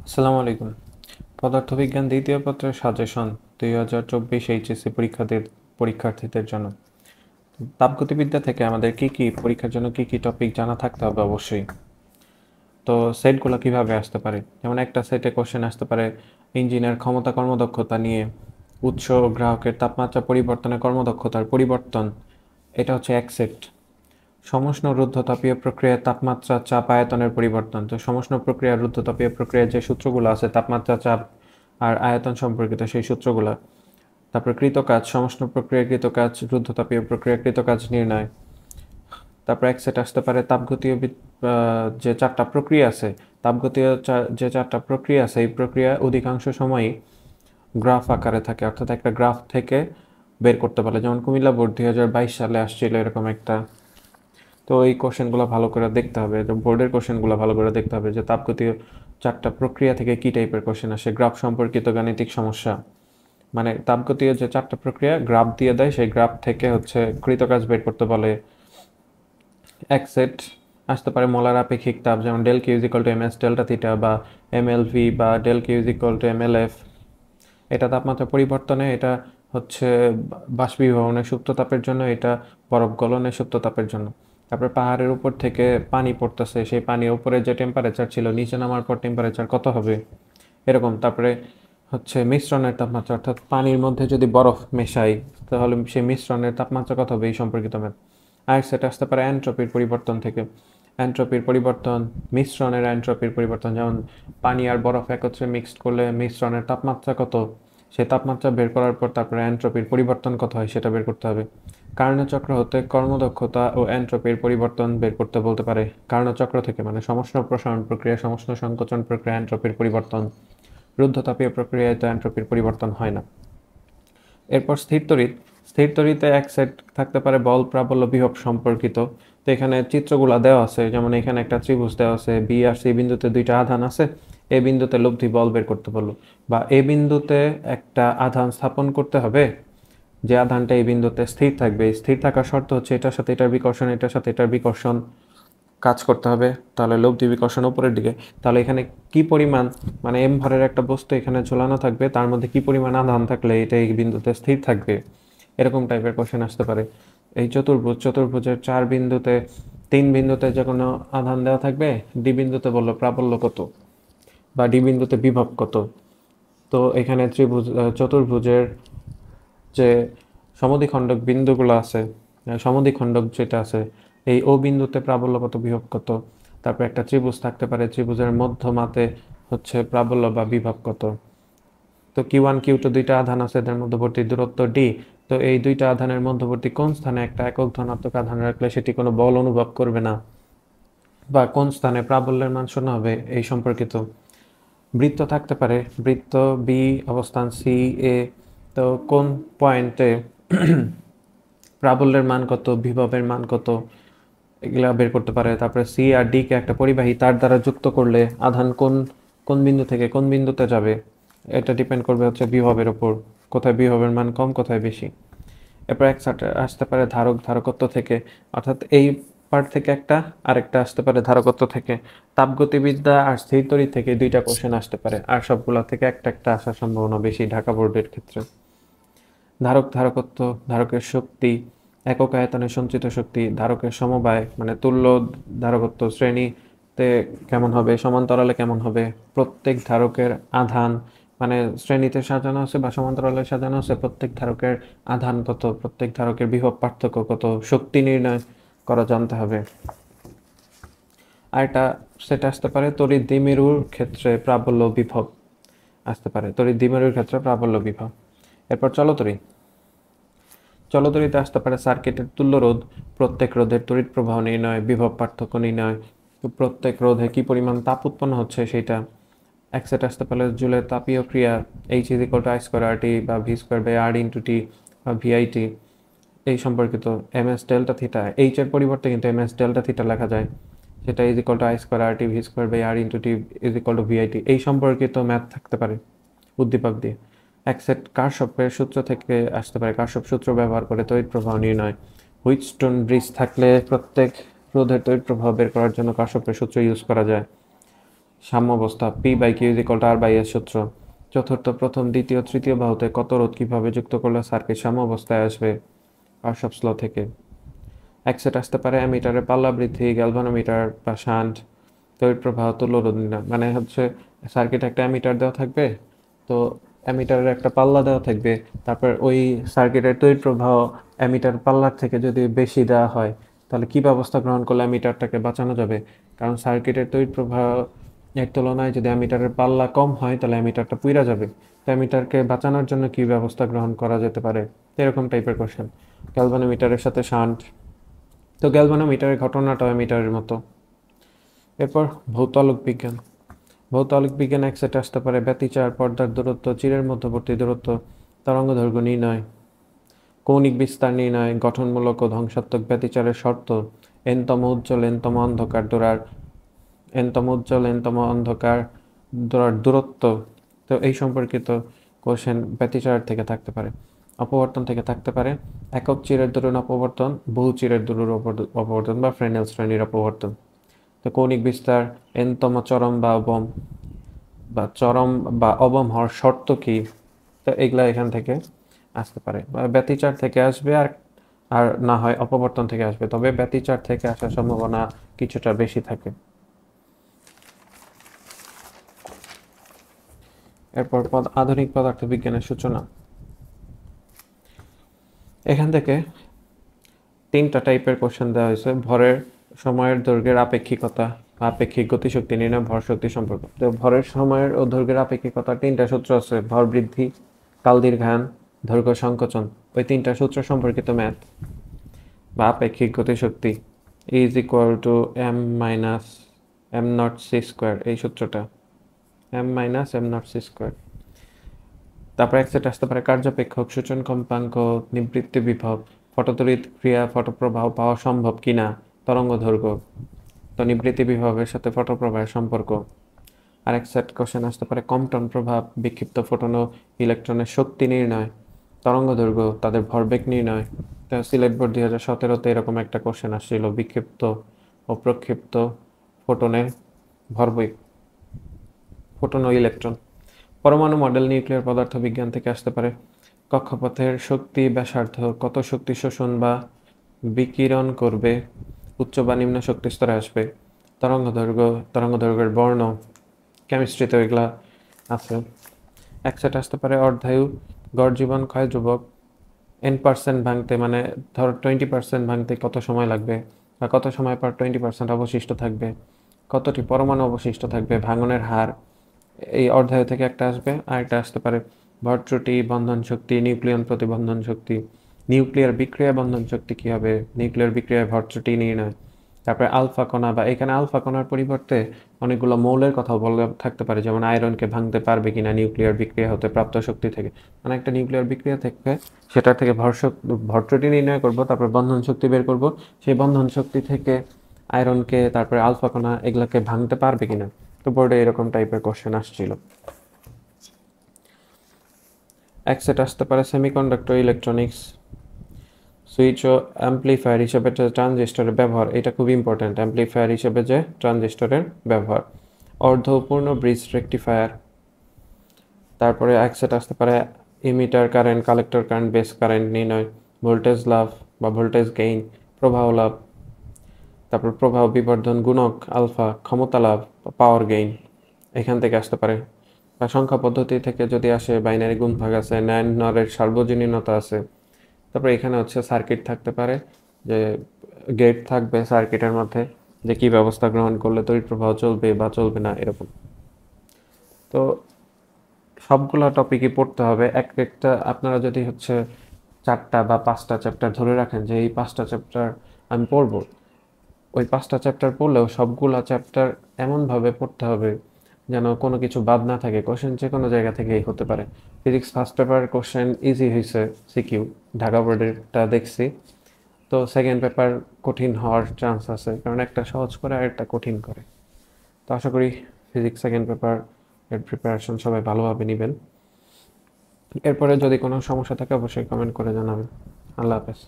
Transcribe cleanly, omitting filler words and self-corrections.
আসসালামু আলাইকুম। পদার্থবিজ্ঞান দ্বিতীয় পত্রের সাজেশন 2024 এইচএসসি পরীক্ষার্থীদের জন্য। তাপগতিবিদ্যা থেকে আমাদের পরীক্ষার জন্য কি টপিক জানা থাকতে হবে অবশ্যই। তো সেটগুলো কিভাবে আসতে পারে, যেমন একটা সেটে কোশ্চেন আসতে পারে ইঞ্জিনের ক্ষমতা কর্মদক্ষতা নিয়ে, উৎস ও গ্রাহকের তাপমাত্রা পরিবর্তনে কর্মদক্ষতার পরিবর্তন, এটা হচ্ছে এক সেট। সমুষ্ণ রুদ্ধতাপীয় প্রক্রিয়ার তাপমাত্রা চাপ আয়তনের পরিবর্তন। তো সমুষ্ণ প্রক্রিয়া রুদ্ধতাপীয় প্রক্রিয়ার যে সূত্রগুলো আছে তাপমাত্রা চাপ আর আয়তন সম্পর্কিত সেই সূত্রগুলো। তারপর কৃতকাজ, সমুষ্ণ প্রক্রিয়ার কৃতকাজ, রুদ্ধতাপীয় প্রক্রিয়ার কৃতকাজ নির্ণয়। তারপর এক সেট আসতে পারে তাপগতীয় যে চারটা প্রক্রিয়া আছে, তাপগতীয় যে চারটা প্রক্রিয়া আছে এই প্রক্রিয়া অধিকাংশ সময়ই গ্রাফ আকারে থাকে, অর্থাৎ একটা গ্রাফ থেকে বের করতে পারে। যেমন কুমিল্লা বোর্ড 2022 সালে আসছিল এরকম একটা। তো এই কোশ্চেনগুলো ভালো করে দেখতে হবে, বোর্ডের কোশ্চেনগুলো ভালো করে দেখতে হবে যে তাপগতীয় চারটা প্রক্রিয়া থেকে কি টাইপের কোশ্চেন আসে। গ্রাফ সম্পর্কিত গাণিতিক সমস্যা, মানে তাপগতীয় যে চারটা প্রক্রিয়া গ্রাফ দিয়ে দেয়, সেই গ্রাফ থেকে হচ্ছে কৃতকাজ বের করতে বলে। এক সেট আসতে পারে মোলার আপেক্ষিক তাপ, যেমন del Q is equal to M S delta theta বা এম এল ভি বা del Q is equal to M L F. এটা তাপমাত্রা পরিবর্তনে, এটা হচ্ছে বাষ্পীভবনের সুপ্ত তাপের জন্য, এটা বরফ গলনের সুপ্ত তাপের জন্য। তারপরে পাহাড়ের উপর থেকে পানি পড়তেছে, সেই পানির উপরে যে টেম্পারেচার ছিল নিচে নামার পর টেম্পারেচার কত হবে এরকম। তারপরে হচ্ছে মিশ্রণের তাপমাত্রা, অর্থাৎ পানির মধ্যে যদি বরফ মেশাই তাহলে সেই মিশ্রণের তাপমাত্রা কত হবে এই সম্পর্কিত ম্যাথ। আর সেটা আসতে পারে এনট্রপির পরিবর্তন থেকে। এনট্রপির পরিবর্তন, মিশ্রণের এনট্রপির পরিবর্তন, যেমন পানি আর বরফ একত্রে মিক্সড করলে মিশ্রণের তাপমাত্রা কত, সেই তাপমাত্রা বের করার পর তারপরে এনট্রপির পরিবর্তন কত হয় সেটা বের করতে হবে। কার্যচক্র হতে কর্মদক্ষতা ও এনট্রপির পরিবর্তন বের করতে বলতে পারে। কার্যচক্র থেকে মানে সমষ্ণ প্রসারণ প্রক্রিয়া, সমষ্ণ সংকোচন প্রক্রিয়া, এনট্রপির পরিবর্তন। রুদ্ধতাপীয় প্রক্রিয়ায় তো এনট্রপির পরিবর্তন হয় না। এরপর স্থির তড়িৎ। স্থির তড়িতে এক সেট থাকতে পারে বল, প্রাবল্য, বিভব সম্পর্কিত। তো এখানে চিত্রগুলো দেওয়া আছে, যেমন এখানে একটা ত্রিভুজ দেওয়া আছে, বি আর সি বিন্দুতে দুইটা আধান আছে, এ বিন্দুতে লব্ধি বল বের করতে বললো, বা এ বিন্দুতে একটা আধান স্থাপন করতে হবে, যে আধানটা এই বিন্দুতে স্থির থাকবে। স্থির থাকার শর্ত হচ্ছে এটার সাথে এটার বিকর্ষণ, এটার সাথে এটার বিকর্ষণ কাজ করতে হবে, তাহলে লব্ধি বিকর্ষণ উপরের দিকে। তাহলে এখানে কি পরিমাণ, মানে এম ভরের একটা বস্তু এখানে ঝোলানো থাকবে, তার মধ্যে কি পরিমাণ আধান থাকলে এটা এই বিন্দুতে স্থির থাকবে, এরকম টাইপের কোশ্চেন আসতে পারে। এই চতুর্ভুজের তিন বিন্দুতে যে কোনো আধান দেওয়া থাকবে, ডি বিন্দুতে বললো প্রাবল্য কত বা ডি বিন্দুতে বিভব কত। তো এখানে চতুর্ভুজের যে সমদ্বিখণ্ডক বিন্দুগুলো আছে, সমদ্বিখণ্ডক যেটা আছে, এই ও বিন্দুতে প্রাবল্য কত, বিভব কত। তারপর একটা ত্রিভুজ থাকতে পারে, ত্রিভুজের মধ্যমাতে হচ্ছে প্রাবল্য বা বিভব কত। তো কিউ1 কিউ2 দুইটা আধান আছে, এদের মধ্যবর্তী দূরত্ব ডি। তো এই দুইটা আধানের মধ্যবর্তী কোন স্থানে একটা একক ধনাত্মক আধান রাখলে সেটি কোনো বল অনুভব করবে না, বা কোন স্থানে প্রাবল্যের মান শূন্য হবে এই সম্পর্কিত। বৃত্ত থাকতে পারে, বৃত্ত বি অবস্থান সি এ, তো কোন পয়েন্টে প্রাবল্যের মান কত, বিভবের মান কত, এগুলা বের করতে পারে। তারপরে সি আর ডি কে একটা পরিবাহী তার দ্বারা যুক্ত করলে আধান কোন কোন বিন্দু থেকে কোন বিন্দুতে যাবে, এটা ডিপেন্ড করবে হচ্ছে বিভবের উপর, কোথায় বিভবের মান কম কোথায় বেশি। এরপর এক আসতে পারে ধারক, ধারকত্ব থেকে, অর্থাৎ এই পার্ট থেকে একটা, আরেকটা আসতে পারে ধারকত্ব থেকে। তাপগতিবিদ্যা আর স্থির তড়িৎ থেকে দুইটা কোশ্চেন আসতে পারে, আর সবগুলা থেকে একটা একটা আসার সম্ভাবনা বেশি ঢাকা বোর্ডের ক্ষেত্রে। ধারক, ধারকত্ব, ধারকের শক্তি, একক আয়তনে সঞ্চিত শক্তি, ধারকের সমবায় মানে তুল্য ধারকত্ব শ্রেণীতে কেমন হবে, সমান্তরালে কেমন হবে, প্রত্যেক ধারকের আধান, মানে শ্রেণীতে সাজানো আছে বা সমান্তরালে সাজানো আছে, প্রত্যেক ধারকের আধান কত, প্রত্যেক ধারকের বিভব পার্থক্য কত, শক্তি নির্ণয় করা জানতে হবে। আর এটা সেটা আসতে পারে তড়িৎ দ্বিমেরুর ক্ষেত্রে প্রাবল্য বিভব আসতে পারে, তড়িৎ দ্বিমেরুর ক্ষেত্রে প্রাবল্য বিভব। এরপর চলতড়িৎ। চলতড়িতে আসতে পারে সার্কিটের তুল্য রোধ, প্রত্যেক রোধের তড়িৎ প্রবাহ নির্ণয়, বিভব পার্থক্য নির্ণয়, প্রত্যেক রোধে কি পরিমাণ তাপ উৎপন্ন হচ্ছে সেটা। এক সেট আসতে পারে জুলের তাপীয় ক্রিয়া, H is equal to I square R T বা V square by R into T বা ভিআইটি এই সম্পর্কিত। M S delta theta, H এর পরিবর্তে কিন্তু এম এস ডেল্টা থিটা লেখা যায়, সেটা is equal to I square R T V square by R into T is equal to V I T, এই সম্পর্কিত ম্যাথ থাকতে পারে উদ্দীপক দিয়ে। এক সেট কারশফের সূত্র থেকে আসতে পারে, কারশফ সূত্র ব্যবহার করে তড়িৎ প্রবাহ নির্ণয়। হুইটস্টোন ব্রিজ থাকলে প্রত্যেক রোধের তড়িৎ প্রবাহ বের করার জন্য কারশফের সূত্র ইউজ করা যায়। সাম্যাবস্থা P/Q = R/S সূত্র। চতুর্থ, প্রথম, দ্বিতীয়, তৃতীয় বাহুতে কত রোধ কিভাবে যুক্ত করলে সার্কিট সাম্যাবস্থায় আসবে? পারশফস ল থেকে। এক সেট আসতে পারে অ্যামিটারের পাল্লা বৃদ্ধি, গ্যালভানোমিটার বা শান্ট, তড়িৎ প্রবাহ, তুল্য রোধ নির্ণয়। মানে হচ্ছে সার্কিট একটা অ্যামিটার দেওয়া থাকবে, তো অ্যামিটারের একটা পাল্লা দেওয়া থাকবে, তারপর ওই সার্কিটের তড়িৎ প্রবাহ অ্যামিটার পাল্লার থেকে যদি বেশি দেওয়া হয় তাহলে কি ব্যবস্থা গ্রহণ করলে অ্যামিটারটাকে বাঁচানো যাবে? কারণ সার্কিটের তড়িৎ প্রবাহ এর তুলনায় যদি অ্যামিটারের পাল্লা কম হয় তাহলে অ্যামিটারটা পুইরা যাবে। তো অ্যামিটারকে বাঁচানোর জন্য কি ব্যবস্থা গ্রহণ করা যেতে পারে? এরকম টাইপের কোশ্চেন। গ্যালভানোমিটারের সাথে শান্ট, তো গ্যালভানোমিটারের ঘটনাটাও অ্যামিটারের মতো। এরপর ভৌত আলোক বিজ্ঞান। ভৌত আলোক বিজ্ঞান এক সেটে আসতে পারে ব্যতিচার, পর্দার দূরত্ব, চিরের মধ্যবর্তী দূরত্ব, তরঙ্গদৈর্ঘ্য নির্ণয়, কৌণিক বিস্তার নির্ণয়, গঠনমূলক ও ধ্বংসাত্মক ব্যতিচারের শর্ত, এনতম উজ্জ্বল এনতম অন্ধকার দূরার দূরত্ব। তো এই সম্পর্কিত কোশ্চেন ব্যতিচার থেকে থাকতে পারে। অপবর্তন থেকে থাকতে পারে একক চিরের দরুন অপবর্তন, বহু চিরের দরুন অপবর্তন বা ফ্রেনেল শ্রেণীর অপবর্তন। তো কৌণিক বিস্তার, এনতম চরম বা অবম হওয়ার শর্ত কি? তো এগুলা এখান থেকে আসতে পারে, বা ব্যতিচার থেকে আসবে, আর আর না হয় অপবর্তন থেকে আসবে, তবে ব্যতিচার থেকে আসার সম্ভাবনা কিছুটা বেশি থাকে। এরপর আধুনিক পদার্থবিজ্ঞানের সূচনা। এখান থেকে 3টা টাইপের কোশ্চেন দেওয়া হয়েছে। ভরের, সময়ের, দৈর্ঘ্যের আপেক্ষিকতা, আপেক্ষিক গতিশক্তি নির্ণয়, ভর শক্তি সম্পর্ক। তো ভরের, সময়ের ও দৈর্ঘ্যের আপেক্ষিকতা 3টা সূত্র আছে: ভর বৃদ্ধি, কাল দীর্ঘায়ন, দৈর্ঘ্য সংকোচন। ওই 3টা সূত্র সম্পর্কিত ম্যাথ বা আপেক্ষিক গতিশক্তি E = m - m0c², এই সূত্রটা m - m0c²। তারপর এক সেট আসতে পারে কার্যাপেক্ষক, সূচন কম্পাঙ্ক, নিবৃত্তি বিভব, ফটোতড়িৎ ক্রিয়া, ফটোপ্রবাহ পাওয়া সম্ভব কিনা, তরঙ্গ দৈর্ঘ্য। তো নিবৃত্তি বিভবের সাথে ফটোপ্রবাহের সম্পর্ক। আরেক সেট কোশ্চেন আসতে পারে কম্পটন প্রভাব, বিক্ষিপ্ত ফোটন ও ইলেকট্রনের শক্তি নির্ণয়, তরঙ্গ দৈর্ঘ্য, তাদের ভরবেগ নির্ণয়। সিলেট বোর্ড 2017-তে এরকম একটা কোশ্চেন আসছিল, বিক্ষিপ্ত ও প্রক্ষিপ্ত ফোটনের ভরবেগ, ফোটন ও ইলেকট্রন। পরমাণু মডেল, নিউক্লিয়ার পদার্থবিজ্ঞান থেকে আসতে পারে কক্ষপথের শক্তি, ব্যাসার্ধ, কত শক্তি শোষণ বা বিকিরণ করবে, উচ্চ বা নিম্ন শক্তি স্তরে আসবে, তরঙ্গ দৈর্ঘ্যের বর্ণ। কেমিস্ট্রিতে এগুলা আছে। এক সেট আসতে পারে অর্ধায়ু, গড় জীবন ক্ষয় ধ্রুবক, n% ভাঙতে, মানে ধর 20% ভাঙতে কত সময় লাগবে, বা কত সময় পর 20% অবশিষ্ট থাকবে, কতটি পরমাণু অবশিষ্ট থাকবে, ভাঙনের হার। এই অর্ধায়ু থেকে একটা আসবে। আর একটা আসতে পারে ভর ত্রুটি, বন্ধন শক্তি, নিউক্লিয়ন প্রতিবন্ধন শক্তি, নিউক্লিয়ার বিক্রিয়া বন্ধন শক্তি কী হবে, নিউক্লিয়ার বিক্রিয়ায় ভর ত্রুটি নির্ণয়। তারপরে আলফা কণা, বা এখানে আলফা কণার পরিবর্তে অনেকগুলো মৌলের কথা বলে থাকতে পারে, যেমন আয়রনকে ভাঙতে পারবে কিনা নিউক্লিয়ার বিক্রিয়া হতে প্রাপ্ত শক্তি থেকে। মানে একটা নিউক্লিয়ার বিক্রিয়া থেকে সেটার থেকে ভর ত্রুটি নির্ণয় করব, তারপর বন্ধন শক্তি বের করব, সেই বন্ধন শক্তি থেকে আয়রনকে, তারপরে আলফা কণা, এগুলাকে ভাঙতে পারবে কিনা। তো বোর্ডে এরকম টাইপের কোশ্চেন আসছিল। এক সেট আসতে পারে সেমিকন্ডাক্টর, ইলেকট্রনিক্স, সুইচ ও অ্যাম্পলিফায়ার হিসেবে যে ট্রানজিস্টরের ব্যবহার, এটা খুব ইম্পর্ট্যান্ট, অ্যাম্পলিফায়ার হিসেবে যে ট্রানজিস্টরের ব্যবহার। অর্ধপূর্ণ ব্রিজ রেকটিফায়ার। তারপরে এক সেট আসতে পারে emitter current, collector current, base current নির্ণয়, ভোল্টেজ লাভ বা ভোল্টেজ গেইন, প্রবাহ লাভ, তারপর প্রবাহ বিবর্ধন গুণক আলফা, ক্ষমতা লাভ, পাওয়ার গেইন। এখান থেকে আসতে পারে। বা সংখ্যা পদ্ধতি থেকে যদি আসে, বাইনারি গুণভাগ আছে, ন্যান্ড নরের সার্বজনীনতা আছে। তারপরে এখানে হচ্ছে সার্কিট থাকতে পারে, যে গেট থাকবে সার্কিটের মধ্যে, যে কি ব্যবস্থা গ্রহণ করলে তড়িৎ প্রবাহ চলবে বা চলবে না, এরকম। তো সবগুলো টপিকই পড়তে হবে। একটা আপনারা যদি হচ্ছে 4টা বা 5টা চ্যাপ্টার ধরে রাখেন যে এই 5টা চ্যাপ্টার আমি পড়বো, ওই 5টা চ্যাপ্টার পড়লেও সবগুলা চ্যাপ্টার এমনভাবে পড়তে হবে যেন কোনো কিছু বাদ না থাকে। কোশ্চেন যে কোনো জায়গা থেকেই হতে পারে। Physics first paper question easy হয়েছে, সিকিউ ঢাকা বোর্ডেরটা দেখছি। তো সেকেন্ড পেপার কঠিন হওয়ার চান্স আছে, কারণ একটা সহজ করে আর একটা কঠিন করে। তো আশা করি ফিজিক্স সেকেন্ড পেপার এর প্রিপারেশন সবাই ভালোভাবে নেবেন। এরপরে যদি কোনো সমস্যা থাকে অবশ্যই কমেন্ট করে জানাবেন। আল্লাহ হাফেজ।